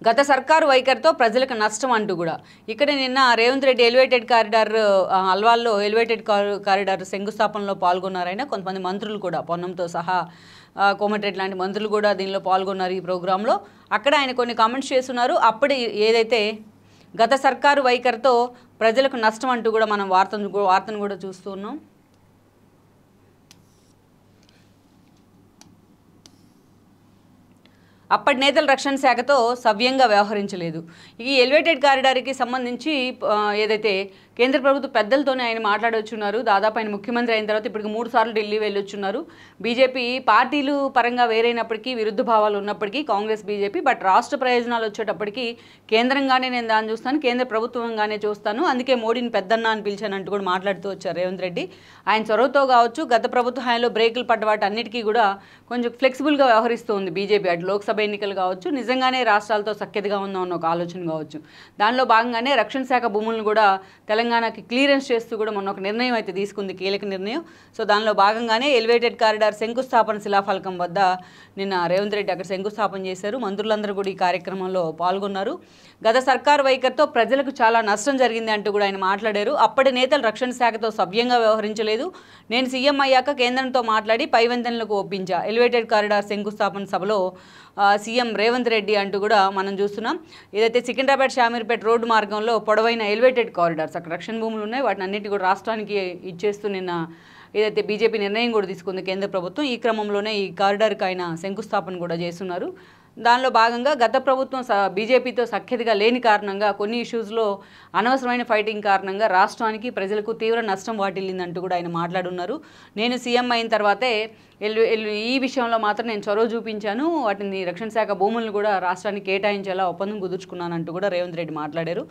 గత సర్కారు వైఖరితో ప్రజలకు నష్టం అంటూ కూడా ఇక్కడ నిన్న రేవంత్ రెడ్డి ఎలివేటెడ్ కారిడార్ అల్వాల్లో ఎలివేటెడ్ కారిడార్ శంకుస్థాపనలో పాల్గొన్నారైనా కొంతమంది మంత్రులు కూడా పొన్నంతో సహా కోమటిరెడ్డి లాంటి మంత్రులు కూడా దీనిలో పాల్గొన్నారు ఈ ప్రోగ్రాంలో. అక్కడ ఆయన కొన్ని కామెంట్స్ చేస్తున్నారు. అప్పుడు ఏదైతే గత సర్కారు వైఖరితో ప్రజలకు నష్టం అంటూ కూడా మనం వార్తను కూడా చూస్తున్నాం. అప్పటి నేతల రక్షణ శాఖతో సవ్యంగా వ్యవహరించలేదు. ఈ ఎలివేటెడ్ కారిడార్కి సంబంధించి ఏదైతే కేంద్ర ప్రభుత్వ పెద్దలతోనే ఆయన మాట్లాడొచ్చున్నారు. దాదాపు ఆయన ముఖ్యమంత్రి అయిన తర్వాత ఇప్పటికి 3 సార్లు ఢిల్లీ వెళ్ళొచ్చున్నారు. బీజేపీ పార్టీలు పరంగా వేరైనప్పటికీ, విరుద్ధ భావాలు ఉన్నప్పటికీ కాంగ్రెస్ బీజేపీ, బట్ రాష్ట్ర ప్రయోజనాలు వచ్చేటప్పటికి కేంద్రంగానే నేను దాన్ని చూస్తాను, కేంద్ర ప్రభుత్వంగానే చూస్తాను, అందుకే మోడీని పెద్దన్న అని పిలిచానంటూ కూడా మాట్లాడుతూ వచ్చారు రేవంత్ రెడ్డి. ఆయన చొరవతో కావచ్చు, గత ప్రభుత్వ హయాంలో బ్రేకులు పడ్డ వాటి అన్నిటికీ కూడా కొంచెం ఫ్లెక్సిబుల్గా వ్యవహరిస్తూ ఉంది బీజేపీ. అటు లోక్సభ ఎన్నికలు కావచ్చు, నిజంగానే రాష్ట్రాలతో సఖ్యతగా ఉందామన్న ఒక ఆలోచన కావచ్చు. దానిలో భాగంగానే రక్షణ శాఖ భూములను కూడా తెలంగాణకి క్లియరెన్స్ చేస్తూ కూడా మొన్న ఒక నిర్ణయం అయితే తీసుకుంది, కీలక నిర్ణయం. సో దానిలో భాగంగానే ఎలివేటెడ్ కారిడార్ శంకుస్థాపన శిలాఫలకం వద్ద నిన్న రేవంత్ రెడ్డి అక్కడ శంకుస్థాపన చేశారు. మంత్రులందరూ కూడా ఈ కార్యక్రమంలో పాల్గొన్నారు. గత సర్కారు వైఖరితో ప్రజలకు చాలా నష్టం జరిగింది అంటూ కూడా ఆయన మాట్లాడారు. అప్పటి నేతలు రక్షణ శాఖతో సవ్యంగా వ్యవహరించలేదు. నేను సీఎం అయ్యాక కేంద్రంతో మాట్లాడి పైవంతెనలకు ఒప్పించా. ఎలివేటెడ్ కారిడార్ శంకుస్థాపన సభలో సీఎం రేవంత్ రెడ్డి అంటూ కూడా మనం చూస్తున్నాం. ఏదైతే సికింద్రాబాద్ షామీర్పేట రోడ్డు మార్గంలో పొడవైన ఎలివేటెడ్ కారిడార్స్, అక్కడ రక్షణ భూములు ఉన్నాయి, వాటిని అన్నిటి కూడా రాష్ట్రానికి ఇచ్చేస్తూ నిన్న ఏదైతే బీజేపీ నిర్ణయం కూడా తీసుకుంది కేంద్ర ప్రభుత్వం. ఈ క్రమంలోనే ఈ కారిడార్కి ఆయన శంకుస్థాపన కూడా చేస్తున్నారు. దానిలో భాగంగా గత ప్రభుత్వం బీజేపీతో సఖ్యతగా లేని కారణంగా కొన్ని ఇష్యూస్లో అనవసరమైన ఫైటింగ్ కారణంగా రాష్ట్రానికి ప్రజలకు తీవ్ర నష్టం వాటిల్లిందంటూ కూడా ఆయన మాట్లాడున్నారు. నేను సీఎం అయిన తర్వాతే ఈ విషయంలో మాత్రం నేను చొరవ చూపించాను, వాటిని రక్షణ శాఖ భూములను కూడా రాష్ట్రానికి కేటాయించేలా ఒప్పందం కుదుర్చుకున్నానంటూ కూడా రేవంత్ రెడ్డి మాట్లాడారు.